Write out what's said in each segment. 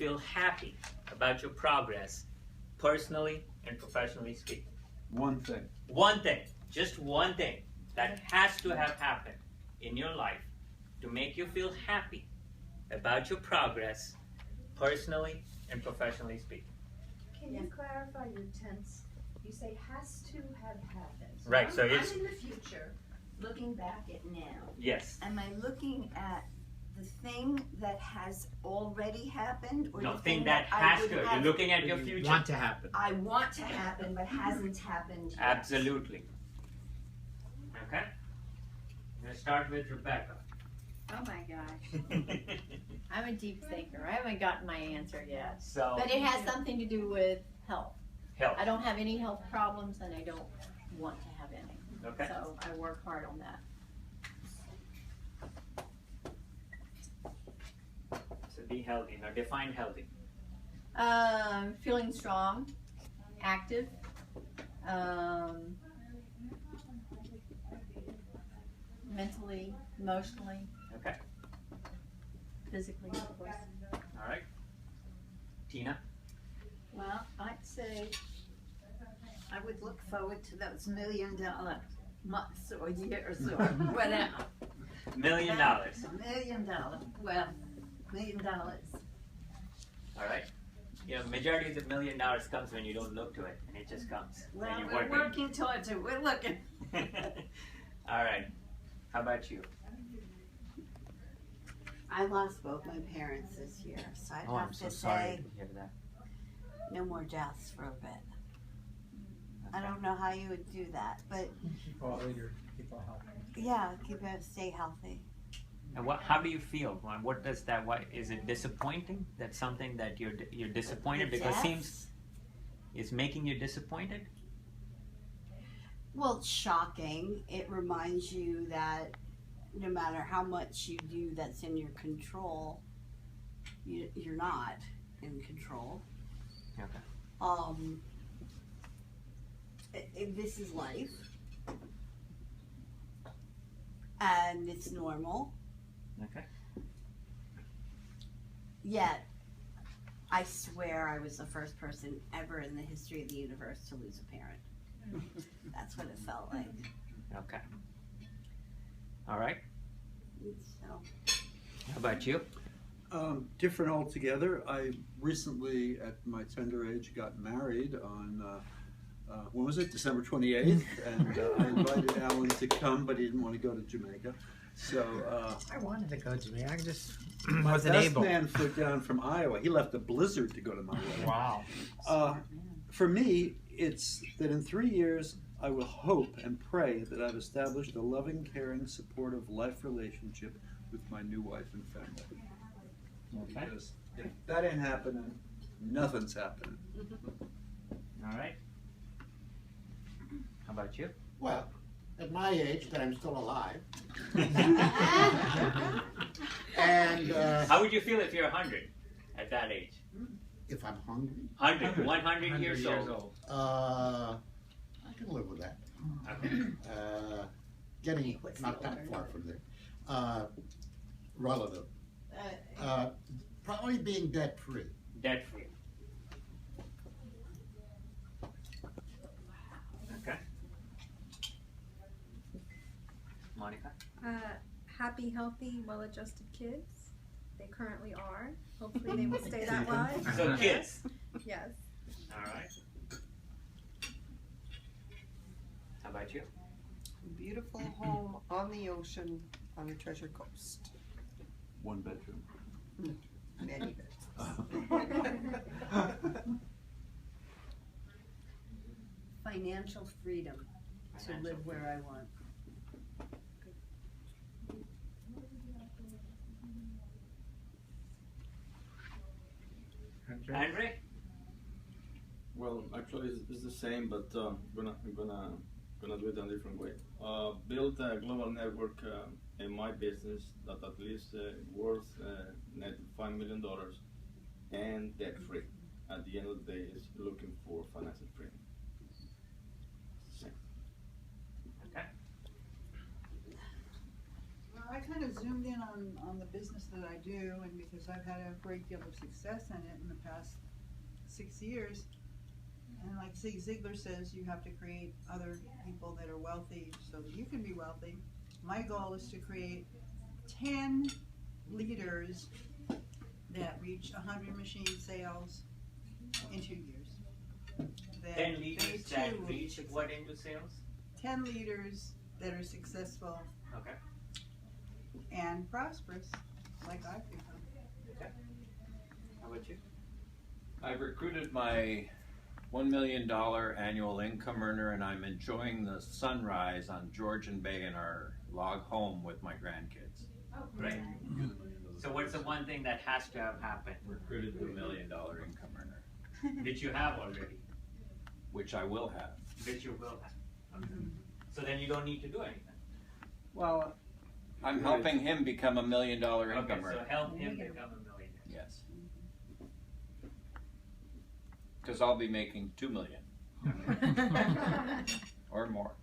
feel happy about your progress, personally and professionally speaking? One thing. One thing, just one thing that has to have happened in your life to make you feel happy about your progress, personally and professionally speaking. Can you clarify your tense? You say has to have happened. Right, so it's... I'm in the future, looking back at now. Yes. Am I looking at the thing that has already happened, or No, the thing thing that I has would to. You're have- looking at your future. Want to happen. I want to happen, but hasn't happened yet? Absolutely. Okay? I'm going to start with Rebecca. Oh my gosh. I'm a deep thinker. I haven't gotten my answer yet. So, But it has something to do with health. health. I don't have any health problems and I don't want to have any. Okay. So I work hard on that. So be healthy. Now define healthy. Feeling strong, active, mentally, emotionally, Okay. physically, of course. All right. Tina? Well, I'd say I would look forward to those $1 million months or years or whatever. $1 million. All $1 million. Well, $1 million. right. You know, majority of the $1 million comes when you don't look to it, and it just comes. Well, when you're we're working towards it. We're looking. All right. How about you? I lost both my parents this year, so I'd Oh, have I'm to so sorry say to hear that. no more deaths for a bit. I don't know how you would do that, but Keep all healthy. yeah, stay healthy. And how do you feel? What does that? What is it? Disappointing? That's something that you're disappointed The because deaths? seems it's making you disappointed. Well, it's shocking. It reminds you that no matter how much you do that's in your control, you're not in control. Okay. This is life, and it's normal. Okay. Yet, I swear I was the first person ever in the history of the universe to lose a parent. That's what it felt like. Okay. All right. So, How about you? Different altogether. I recently, at my tender age, got married on, when was it? December 28th. And I invited Alan to come, but he didn't want to go to Jamaica. So I wanted to go to me. I just my wasn't best able. man flew down from Iowa. He left a blizzard to go to my wedding. Wow. For me, it's that in 3 years, I will hope and pray that I've established a loving, caring, supportive life relationship with my new wife and family. Okay. Because if that ain't happening, nothing's happening. All right. How about you? Well, at my age, that I'm still alive. And How would you feel if you're 100 at that age? if I'm hungry, 100 years old. I can live with that. Okay. Getting not that far from there. Relative. Probably being debt free. Debt free. Okay. Monica? Happy, healthy, well-adjusted kids. They currently are. Hopefully they will stay that way. So kids. Yes. All right. How about you? Beautiful home on the ocean on the Treasure Coast. 1 bedroom. Many beds. financial freedom to live where I want. Andre? Well, actually, it's the same, but I'm gonna do it in a different way. Build a global network in my business that at least worth net $5 million and debt free. At the end of the day, is looking for financial freedom. Okay. I kind of zoomed in on the business that I do, and because I've had a great deal of success in it in the past 6 years. And like Zig Ziglar says, you have to create other people that are wealthy so that you can be wealthy. My goal is to create 10 leaders that reach 100 machine sales in 2 years. 10 leaders that reach what into sales? 10 leaders that are successful Okay. and prosperous, like I've become. Okay. How about you? I've recruited my $1 million annual income earner, and I'm enjoying the sunrise on Georgian Bay in our log home with my grandkids. Oh, great. So what's the one thing that has to have happened? Recruited the $1 million income earner. Which you have already? Which I will have. Which you will have. Okay. So then you don't need to do anything. Well, I'm helping him become $1 million income Okay, earner. so help him become a millionaire. Yes. Because I'll be making $2 million. Or more.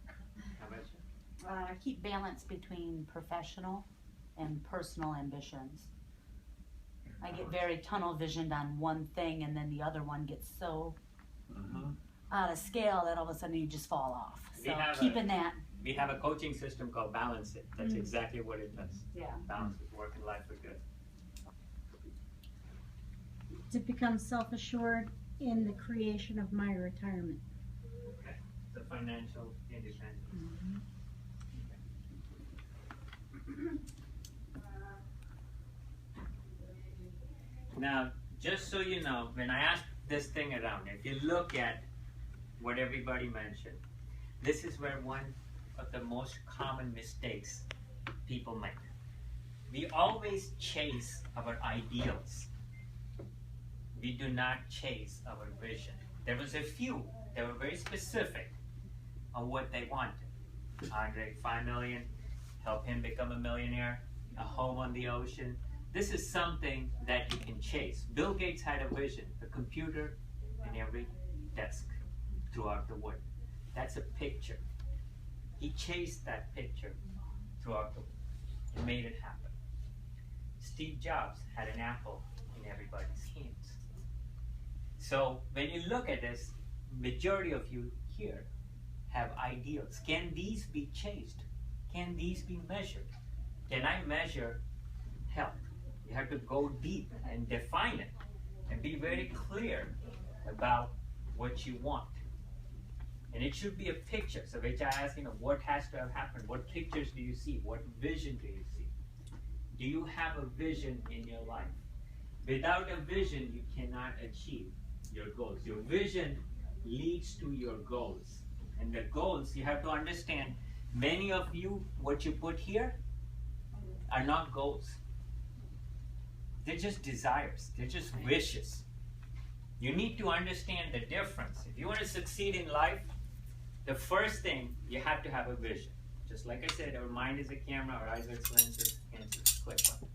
How about you? Keep balance between professional and personal ambitions. I get very tunnel visioned on one thing, and then the other one gets so out of scale that all of a sudden you just fall off. So keeping that. We have a coaching system called Balance It. That's exactly what it does. Yeah. Balance it, work and life for good. To become self-assured in the creation of my retirement. Okay. The financial independence. Now, just so you know, when I ask this thing around, if you look at what everybody mentioned, this is where one of the most common mistakes people make. We always chase our ideals. We do not chase our vision. There was a few that were very specific on what they wanted. Andre, 5 million, help him become a millionaire, a home on the ocean. This is something that you can chase. Bill Gates had a vision, a computer in every desk throughout the world. That's a picture. He chased that picture throughout the world and made it happen. Steve Jobs had an apple in everybody's hands. So when you look at this, majority of you here have ideals. Can these be chased? Can these be measured? Can I measure health? You have to go deep and define it and be very clear about what you want. And it should be a picture. So which I ask, what has to have happened? What pictures do you see? What vision do you see? Do you have a vision in your life? Without a vision, you cannot achieve your goals. Your vision leads to your goals. And the goals, you have to understand, many of you, what you put here are not goals. They're just desires. They're just wishes. You need to understand the difference. If you want to succeed in life, the first thing, you have to have a vision. Just like I said, our mind is a camera, our eyes are lenses, hands are click on.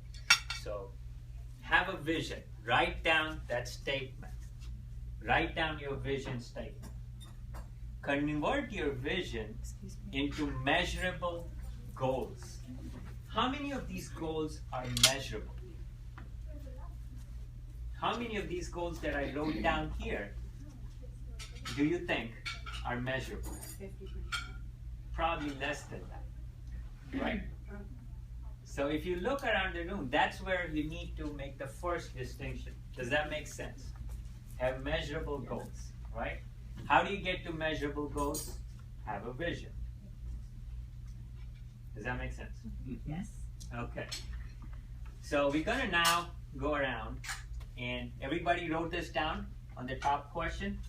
So, have a vision. Write down that statement. Write down your vision statement. Convert your vision into measurable goals. How many of these goals are measurable? How many of these goals that I wrote down here do you think are measurable? 50%. Probably less than that, right? So if you look around the room, that's where you need to make the first distinction. Does that make sense? Have measurable goals, right? How do you get to measurable goals? Have a vision. Does that make sense? Yes. Okay. So we're gonna now go around, and everybody wrote this down on the top question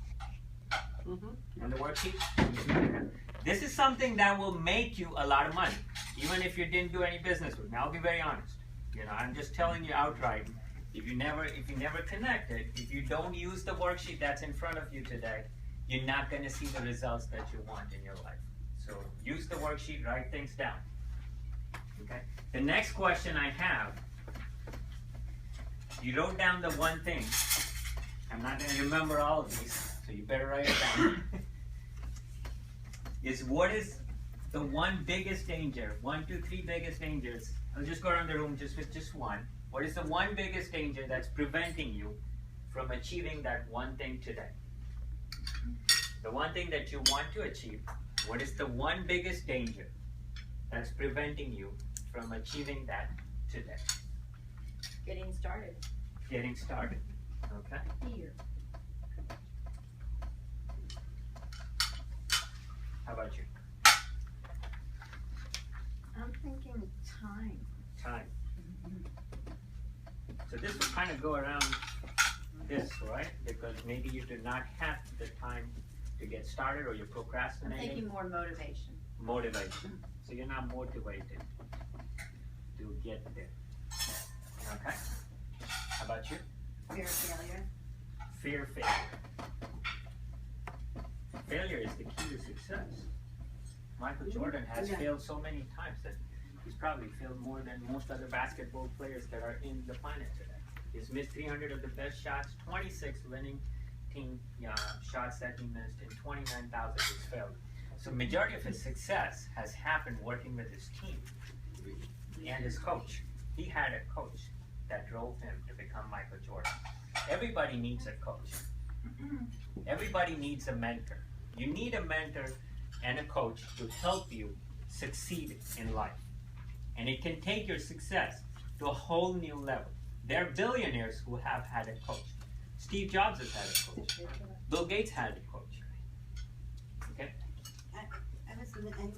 on the worksheet. This is something that will make you a lot of money, even if you didn't do any business with me. I'll be very honest. I'm just telling you outright. If you never connect it, if you don't use the worksheet that's in front of you today, you're not going to see the results that you want in your life. So use the worksheet, write things down. Okay. The next question I have, you wrote down the one thing. I'm not going to remember all of these, so you better write it down. Is what is the one biggest danger, 1, 2, 3 biggest dangers I'll just go around the room just with just one. What is the one biggest danger that's preventing you from achieving that one thing today? The one thing that you want to achieve, what is the one biggest danger that's preventing you from achieving that today? Getting started. Getting started. Okay? Fear. How about you? I'm thinking time. Time. So this will kind of go around this, right? Because maybe you do not have the time to get started, or you're I'm procrastinating. thinking more motivation. Motivation. So you're not motivated to get there. Okay? How about you? Fear of failure. Fear of failure. Failure is the key to success. Michael Jordan has failed so many times that he's probably failed more than most other basketball players that are in the planet today. He's missed 300 of the best shots, 26 winning team shots that he missed, and 29,000 he's failed. So majority of his success has happened working with his team and his coach. He had a coach that drove him to become Michael Jordan. Everybody needs a coach. Everybody needs a mentor. You need a mentor and a coach to help you succeed in life. And it can take your success to a whole new level. There are billionaires who have had a coach. Steve Jobs has had a coach. Bill Gates had a coach. Okay? I was going to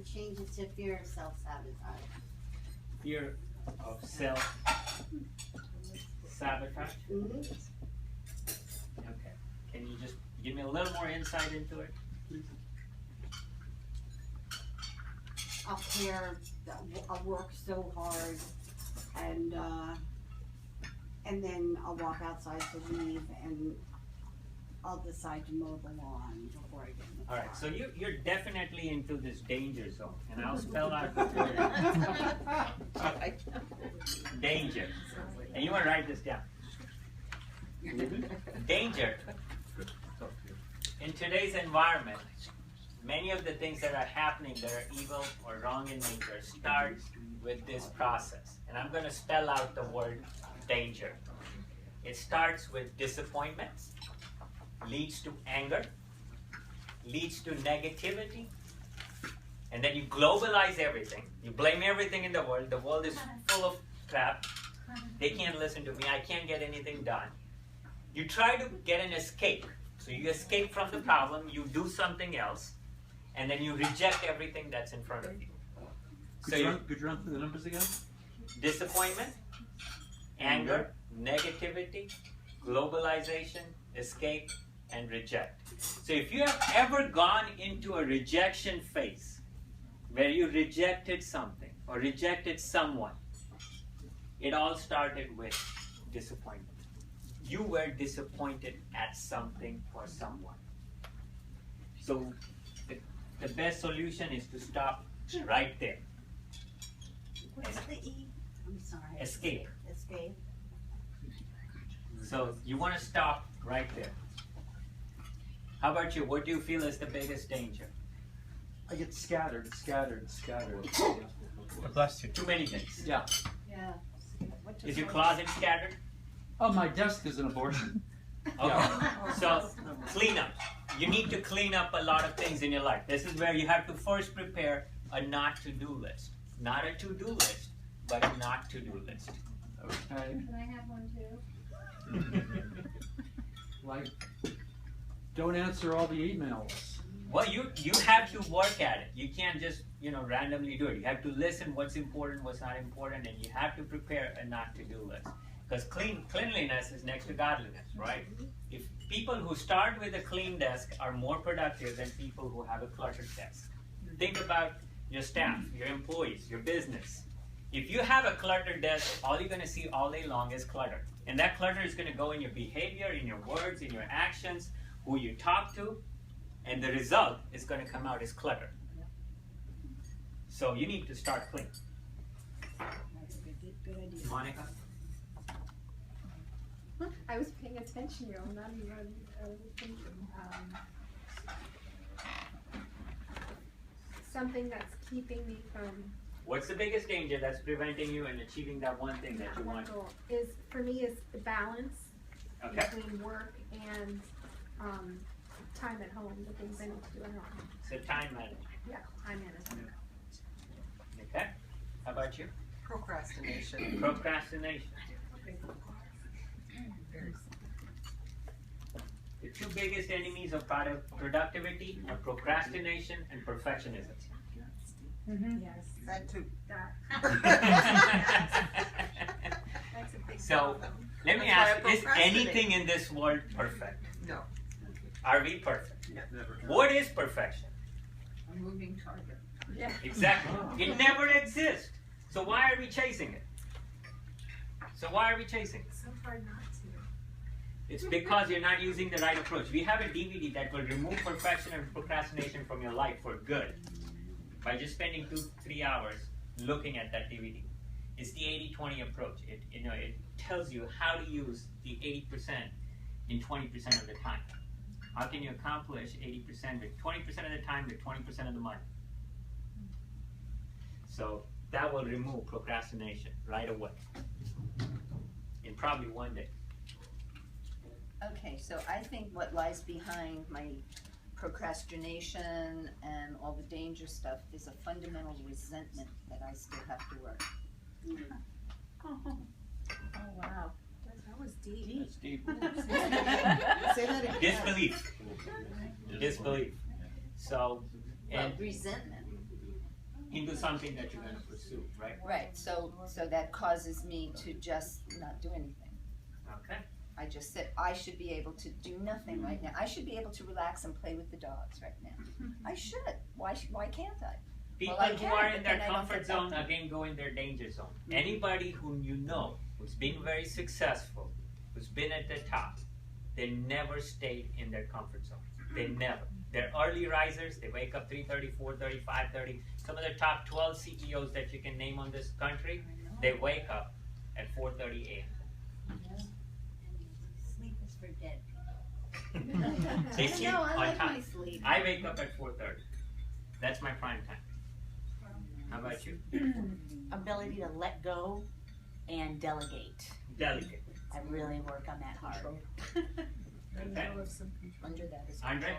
change it to fear of self-sabotage. Fear of self-sabotage? Mm-hmm. Okay. Can you just give me a little more insight into it? I'll I'll work so hard, and then I'll walk outside to leave, and I'll decide to mow the lawn before I get in the car. All right, so you're definitely into this danger zone, and I'll spell out the word danger. And you want to write this down. Danger. In today's environment, many of the things that are happening that are evil or wrong in nature start with this process. And I'm going to spell out the word danger. It starts with disappointment, leads to anger, leads to negativity, and then you globalize everything. You blame everything in the world. The world is full of crap. They can't listen to me. I can't get anything done. You try to get an escape. So you escape from the problem, you do something else, and then you reject everything that's in front of you. Could you run through the numbers again? Disappointment, anger, negativity, globalization, escape, and reject. So if you have ever gone into a rejection phase where you rejected something or rejected someone, it all started with disappointment. You were disappointed at something or someone. So the best solution is to stop right there. What's the E? I'm sorry. Escape. Escape. So you want to stop right there. How about you? What do you feel is the biggest danger? I get scattered. Bless you. Too many things. Yeah. Yeah. Is your closet scattered? Oh, my desk is an abortion. Okay. So clean up. You need to clean up a lot of things in your life. This is where you have to first prepare a not to-do list. Not a to-do list, but a not to-do list. Okay. Can I have one too? Like, don't answer all the emails. Well, you have to work at it. You can't just randomly do it. You have to listen what's important, what's not important, and you have to prepare a not to-do list. Because cleanliness is next to godliness, right? If people who start with a clean desk are more productive than people who have a cluttered desk. Think about your staff, your employees, your business. If you have a cluttered desk, all you're going to see all day long is clutter. And that clutter is going to go in your behavior, in your words, in your actions, who you talk to, and the result is going to come out as clutter. So you need to start clean. Good idea. Monica? I was paying attention, I'm not even, I was thinking, something that's keeping me from What's the biggest danger that's preventing you in achieving that one thing that you want? Goal is, for me, is the balance Okay. between work and time at home, the things I need to do at home. So time management. Yeah, time management. Okay. How about you? Procrastination. Procrastination. The two biggest enemies of productivity are procrastination and perfectionism. Yes. That too. That's a big So, problem. let me That's ask why I you, is procrastinate. anything in this world perfect? No. Are we perfect? Never. What is perfection? A moving target. Yeah. Exactly. It never exists. So why are we chasing it? So why are we chasing it? It's so hard not to. It's because you're not using the right approach. We have a DVD that will remove perfection and procrastination from your life for good by just spending 2-3 hours looking at that DVD. It's the 80-20 approach. It tells you how to use the 80% in 20% of the time. How can you accomplish 80% with 20% of the time with 20% of the money? So that will remove procrastination right away. In probably one day. Okay, so I think what lies behind my procrastination and all the danger stuff is a fundamental resentment that I still have to work. Oh, wow. That was deep. It's deep. Say that again. Disbelief. Disbelief. So, Well, and resentment. into something that you're going to pursue, right? Right, so that causes me to just not do anything. Okay. I just said, I should be able to do nothing right now. I should be able to relax and play with the dogs right now. I should. Why can't I? People Well, I who can, are but in their then I don't comfort get that zone done. again go in their danger zone. Anybody whom you know who's been very successful, who's been at the top, they never stayed in their comfort zone. They never. They're early risers. They wake up 3:30, 4:30, 5:30. Some of the top 12 CEOs that you can name on this country, they wake up at 4:30 a.m. Sleep is for dead They sleep No, I on like my time. sleep. I wake up at 4:30. That's my prime time. How about you? Ability to let go and delegate. Delegate. I really work on that hard. Okay. Under that is Andre?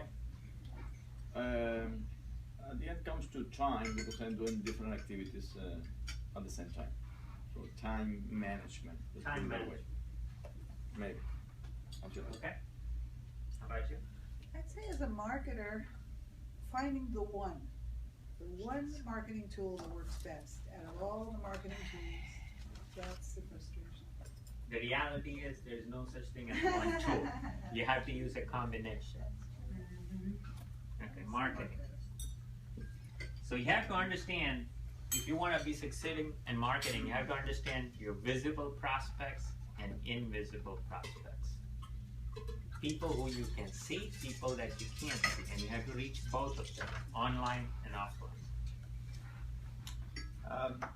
At the end comes to time because I'm doing different activities at the same time. So time management. Let's put Time it that way. management. Maybe. Okay. How about you? I'd say as a marketer, finding the one marketing tool that works best out of all the marketing tools. That's the frustration. The reality is there's no such thing as one tool. You have to use a combination. Okay, marketing. So you have to understand, if you want to be succeeding in marketing, you have to understand your visible prospects and invisible prospects. People who you can see, people that you can't see, and you have to reach both of them, online and offline.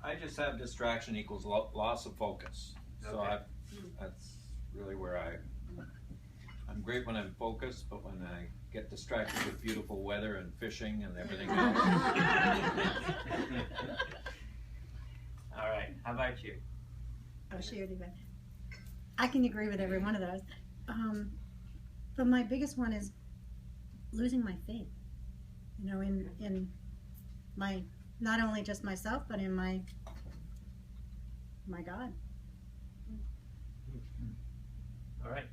I just have distraction equals loss of focus. So Okay. That's really where I'm great when I'm focused, but when I get distracted with beautiful weather and fishing and everything else. All right, how about you? Oh, she already went. I can agree with every one of those. But my biggest one is losing my faith. You know, in my, not only just myself, but in my God. All right.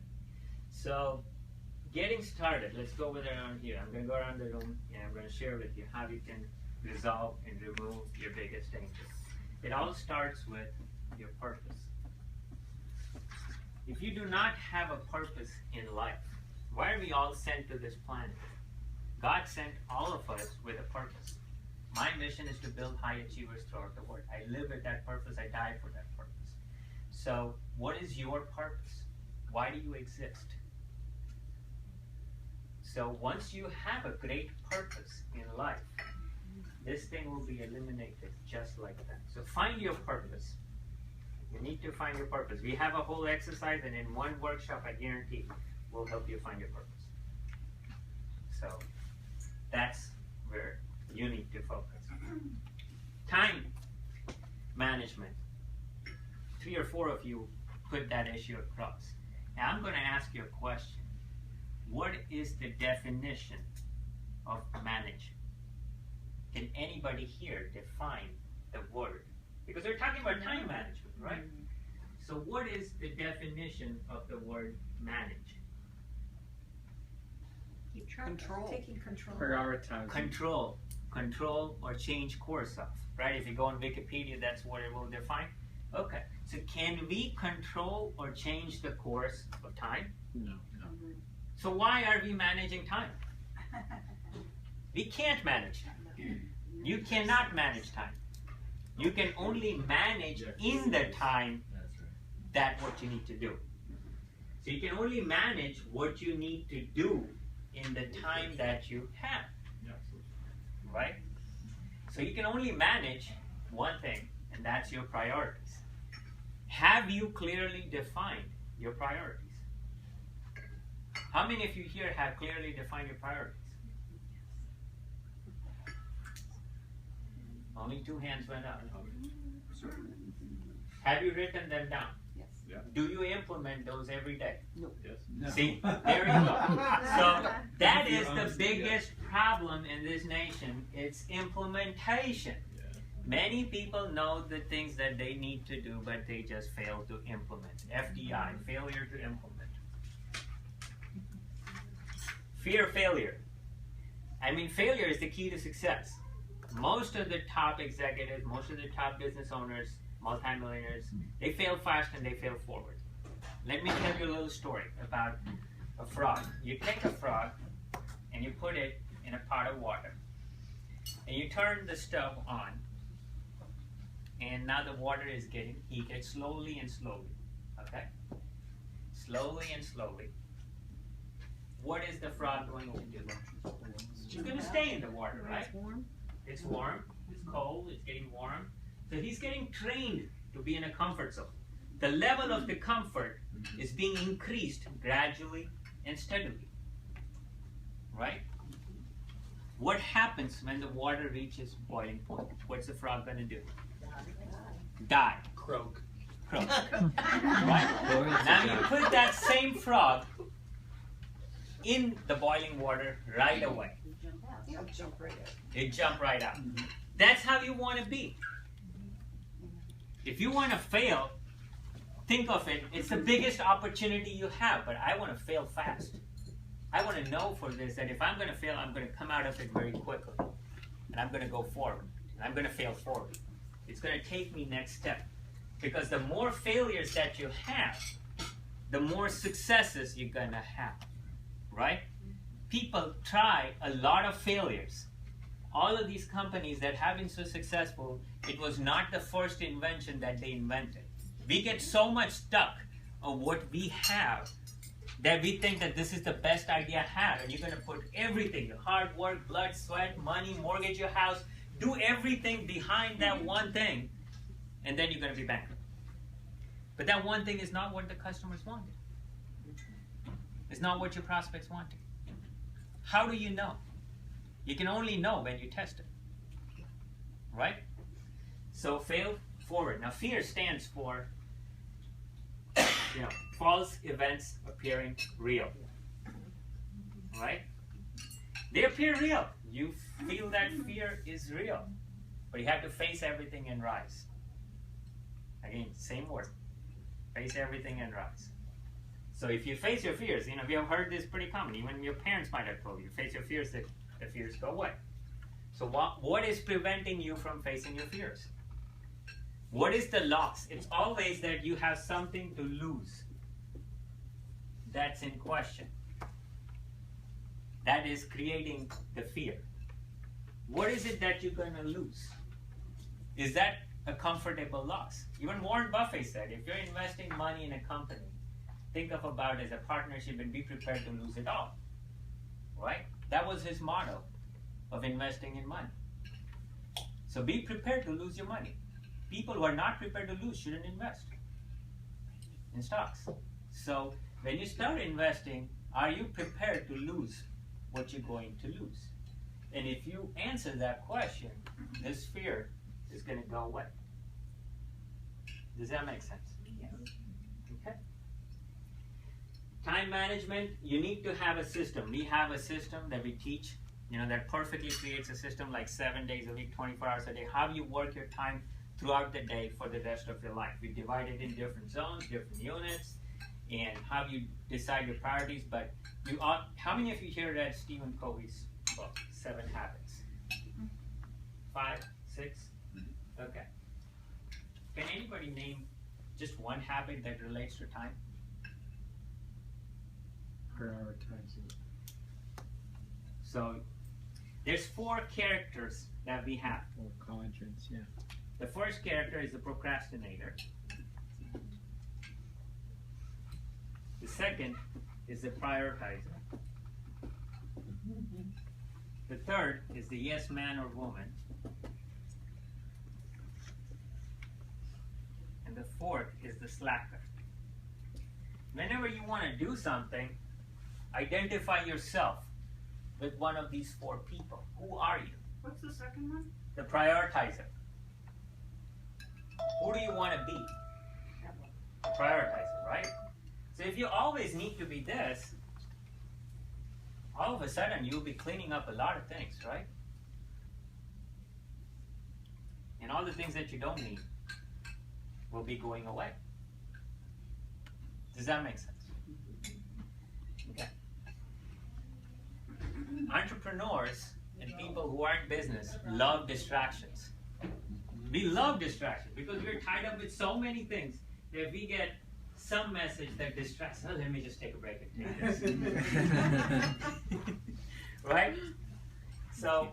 So, getting started, let's go over around here. I'm going to go around the room and I'm going to share with you how you can resolve and remove your biggest danger. It all starts with your purpose. If you do not have a purpose in life, why are we all sent to this planet? God sent all of us with a purpose. My mission is to build high achievers throughout the world. I live with that purpose. I die for that purpose. So, what is your purpose? Why do you exist? So once you have a great purpose in life, this thing will be eliminated just like that. So find your purpose. You need to find your purpose. We have a whole exercise, and in one workshop, I guarantee, will help you find your purpose. So that's where you need to focus. Time. management. 3 or 4 of you put that issue across. Now I'm going to ask you a question. What is the definition of manage? Can anybody here define the word? Because we're talking about time management, right? So what is the definition of the word manage? Keep track. Control. Taking control. Prioritize. Control or change course of, right? If you go on Wikipedia, that's what it will define. Okay, so can we control or change the course of time? No. So why are we managing time? We can't manage time. You cannot manage time. You can only manage in the time that what you need to do. So you can only manage what you need to do in the time that you have. Right? So you can only manage one thing, and that's your priorities. Have you clearly defined your priorities? How many of you here have clearly defined your priorities? Only 2 hands went up. Have you written them down? Yes. Yeah. Do you implement those every day? No. Yes. No. See, there you go. So that is the biggest problem in this nation. It's implementation. Many people know the things that they need to do, but they just fail to implement. FDI, failure to implement. Fear of failure. I mean, failure is the key to success. Most of the top executives, most of the top business owners, multimillionaires, they fail fast and they fail forward. Let me tell you a little story about a frog. You take a frog and you put it in a pot of water. And you turn the stove on. And now the water is getting heated slowly and slowly. Okay? Slowly and slowly. What is the frog going to do? He's going to stay in the water, right? It's warm. It's warm, it's cold, it's getting warm. So he's getting trained to be in a comfort zone. The level of the comfort is being increased gradually and steadily. Right? What happens when the water reaches boiling point? What's the frog going to do? Die. Croak. Croak. Right? Now you put that same frog in the boiling water right away. Yeah, jump right out. It jump right out. That's how you want to be. If you want to fail, think of it. It's the biggest opportunity you have, but I want to fail fast. I want to know for this that if I'm going to fail, I'm going to come out of it very quickly. And I'm going to go forward. And I'm going to fail forward. It's going to take me next step. Because the more failures that you have, the more successes you're going to have. Right? People try a lot of failures. All of these companies that have been so successful, it was not the first invention that they invented. We get so much stuck on what we have that we think that this is the best idea I have, and you're going to put everything, your hard work, blood, sweat, money, mortgage your house, do everything behind that one thing, and then you're going to be bankrupt. But that one thing is not what the customers wanted. It's not what your prospects wanted. How do you know? You can only know when you test it. Right? So fail forward. Now fear stands for false events appearing real. Right? They appear real. You feel that fear is real. But you have to face everything and rise. Again, same word. Face everything and rise. So if you face your fears, we have heard this pretty common. Even your parents might have told you, face your fears, that the fears go away. So what is preventing you from facing your fears? What is the loss? It's always that you have something to lose. That's in question. That is creating the fear. What is it that you're going to lose? Is that a comfortable loss? Even Warren Buffett said, if you're investing money in a company, think of about it as a partnership and be prepared to lose it all. Right? That was his motto of investing in money. So be prepared to lose your money. People who are not prepared to lose shouldn't invest in stocks. So when you start investing, are you prepared to lose what you're going to lose? And if you answer that question, this fear is going to go away. Does that make sense? Yes. Okay. Time management, you need to have a system. We have a system that we teach, that perfectly creates a system like 7 days a week, 24 hours a day. How do you work your time throughout the day for the rest of your life? We divide it in different zones, different units, and how you decide your priorities. But how many of you here read Stephen Covey's book, 7 Habits? 5, 6? Okay. Can anybody name just one habit that relates to time? Prioritizing. So there's 4 characters that we have. 4 quadrants, yeah. The first character is the procrastinator. The second is the prioritizer. The third is the yes man or woman. And the fourth is the slacker. Whenever you want to do something, identify yourself with one of these 4 people. Who are you? What's the second one? The prioritizer. Who do you want to be? Prioritizer, right? So if you always need to be this, all of a sudden you'll be cleaning up a lot of things, right? And all the things that you don't need will be going away. Does that make sense? Okay. Entrepreneurs and people who are in business love distractions. We love distractions because we're tied up with so many things that if we get some message that distracts, oh, let me just take a break and take this. Right? So,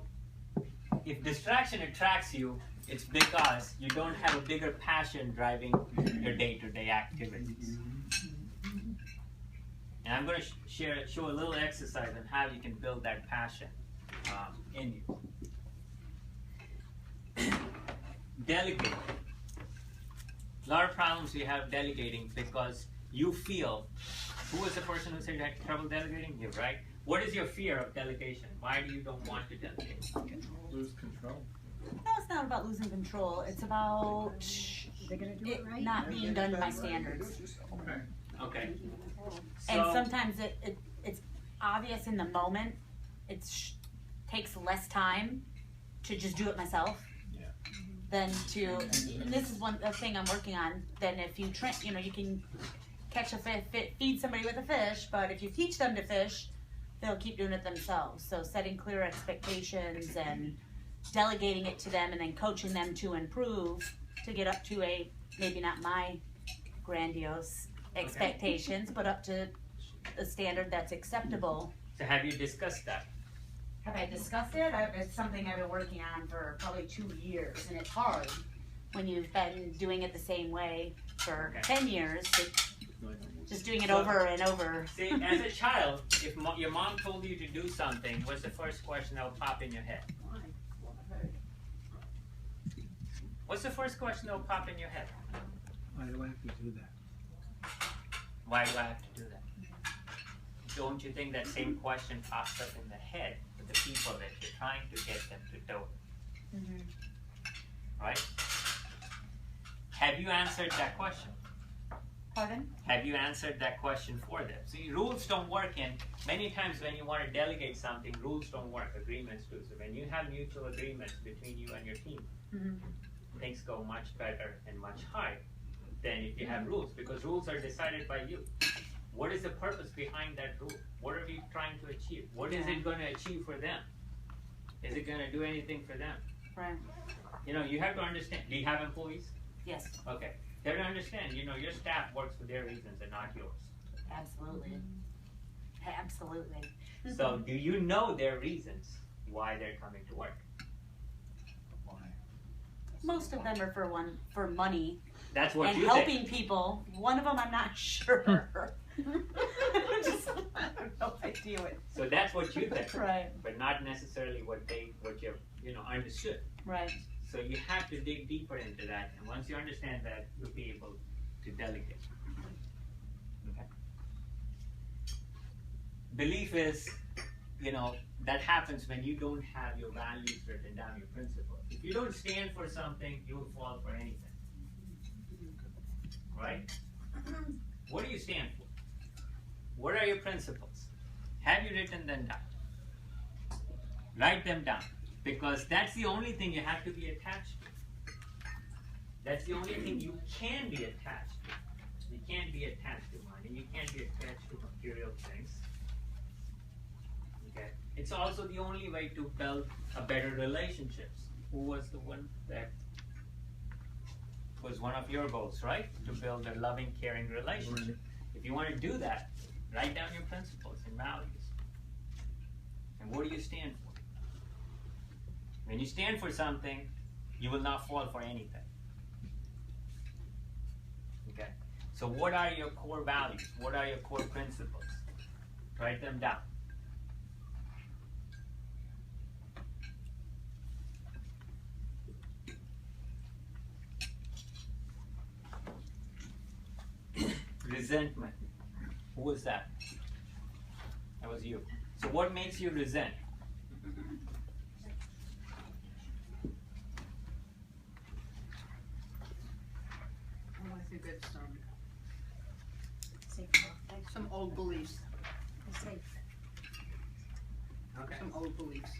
if distraction attracts you, it's because you don't have a bigger passion driving your day-to-day activities. And I'm going to show a little exercise on how you can build that passion in you. Delegate. A lot of problems we have delegating because you feel, who was the person who said you had trouble delegating? You, right? What is your fear of delegation? Why do you don't want to delegate? Lose control. No, it's not about losing control. It's about it not being done to my standards. Okay. And sometimes it's obvious in the moment. It takes less time to just do it myself than to. And this is one thing I'm working on. Than if you you can catch a fish, feed somebody with a fish, but if you teach them to fish, they'll keep doing it themselves. So setting clear expectations and delegating it to them, and then coaching them to improve to get up to a maybe not my grandiose expectations, but up to a standard that's acceptable. So have you discussed that? Have I discussed it? It's something I've been working on for probably 2 years, and it's hard when you've been doing it the same way for 10 years. Just doing it over and over. See, as a child, if your mom told you to do something, what's the first question that will pop in your head? What's the first question that will pop in your head? Why do I have to do that? Why do I have to do that? Don't you think that same question pops up in the head of the people that you're trying to get them to do it? Right? Have you answered that question? Pardon? Have you answered that question for them? See, rules don't work, and many times when you want to delegate something, rules don't work, agreements do. So when you have mutual agreements between you and your team, things go much better and much higher than if you have rules, because rules are decided by you. What is the purpose behind that rule? What are we trying to achieve? What is it going to achieve for them? Is it going to do anything for them? Right. You have to understand. Do you have employees? Yes. Okay. You have to understand, your staff works for their reasons and not yours. Absolutely. Absolutely. So do you know their reasons why they're coming to work? Most of them are for money. That's what and you helping think. people. One of them I'm not sure. I have no idea what. So that's what you think. Right. But not necessarily what you understood. Right. So you have to dig deeper into that, and once you understand that, you'll be able to delegate. Okay. Belief is, that happens when you don't have your values written down, your principles. If you don't stand for something, you will fall for anything. right? What do you stand for? What are your principles? Have you written them down? Write them down, because that's the only thing you have to be attached to. That's the only thing you can be attached to. You can't be attached to money. You can't be attached to material things. Okay. It's also the only way to build a better relationships. Who was the one that was one of your goals, right? To build a loving, caring relationship. If you want to do that, write down your principles and values. And what do you stand for? When you stand for something, you will not fall for anything. Okay? So what are your core values? What are your core principles? Write them down. Resentment. Who was that? That was you. So what makes you resent? Oh, I think it's some old beliefs. Okay. Some old beliefs.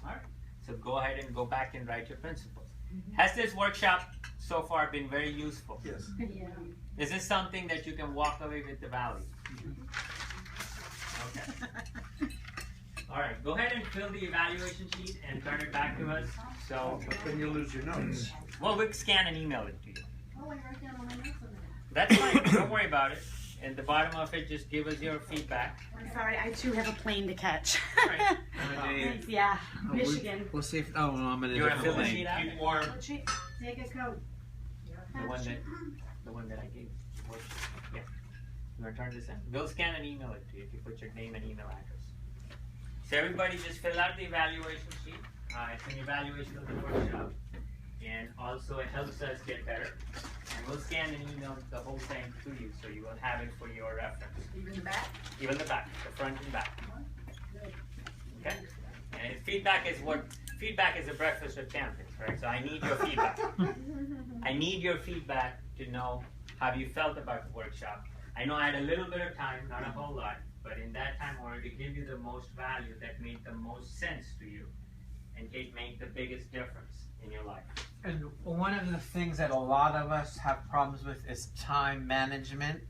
All right. So go ahead and go back and write your principles. Has this workshop so far been very useful? Yes. Yeah. Is this something that you can walk away with the value? Okay. All right. Go ahead and fill the evaluation sheet and turn it back to us. So. But then you lose your notes. Well, we'll scan and email it to you. Oh, I wrote down all my notes on That's fine. Don't worry about it. At the bottom of it, just give us your feedback. I'm sorry, I too have a plane to catch. Right. Dave. Yeah, Oh, Michigan. We'll see if. Oh, no, I'm in a You want to different fill the lane. sheet out? Keep warm. Take a coat. The one that I gave. Yeah. You want to turn this in? We'll scan and email it to you if you put your name and email address. So everybody just fill out the evaluation sheet. It's an evaluation of the workshop. And also it helps us get better. And we'll scan and email the whole thing to you so you will have it for your reference. Even the back? Even the back, the front and back. Okay? And feedback is a breakfast with champions, right? So I need your feedback. I need your feedback to know how you felt about the workshop. I know I had a little bit of time, not a whole lot, but in that time I wanted to give you the most value that made the most sense to you and it made the biggest difference in your life. And one of the things that a lot of us have problems with is time management.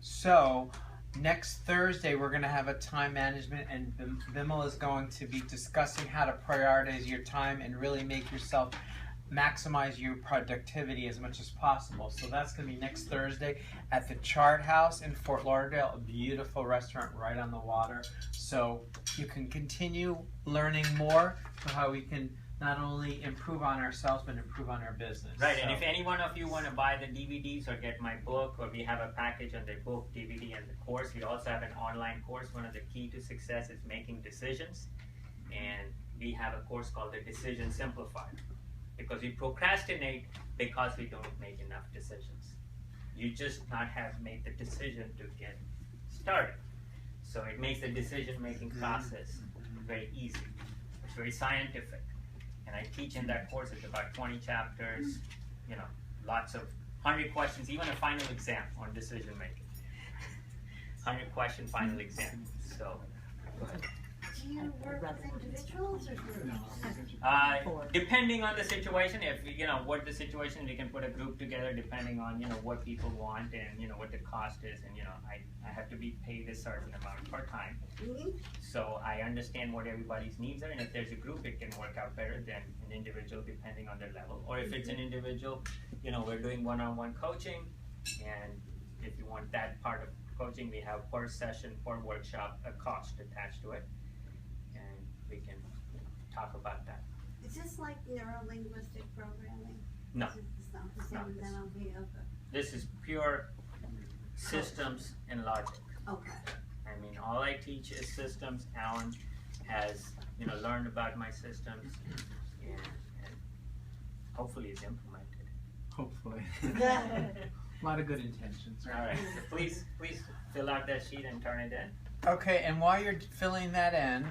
So next Thursday we're going to have a time management, and Vimal is going to be discussing how to prioritize your time and really make yourself maximize your productivity as much as possible. So that's going to be next Thursday at the Chart House in Fort Lauderdale, a beautiful restaurant right on the water. So you can continue learning more for how we can not only improve on ourselves, but improve on our business. Right, and if any one of you want to buy the DVDs or get my book, or we have a package on the book, DVD, and the course, we also have an online course. One of the key to success is making decisions. And we have a course called the Decision Simplifier. Because we procrastinate because we don't make enough decisions. You just not have made the decision to get started. So it makes the decision-making process very easy. It's very scientific. And I teach in that course, it's about 20 chapters, lots of 100 questions, even a final exam on decision making. 100 question final exam. So, go ahead. Do you work with individuals or groups? Depending on the situation, if what the situation, we can put a group together depending on what people want and what the cost is, and I have to be paid a certain amount per time. So I understand what everybody's needs are, and if there's a group, it can work out better than an individual depending on their level. Or if it's an individual, we're doing one-on-one coaching, and if you want that part of coaching, we have per session, per workshop, a cost attached to it. We can talk about that. Is this like neuro-linguistic programming? No. It's not the same as NLP? Okay. This is pure systems and logic. Okay. I mean, all I teach is systems. Alan has, learned about my systems, and hopefully it's implemented. Hopefully. A lot of good intentions. All right. So please fill out that sheet and turn it in. Okay, and while you're filling that in,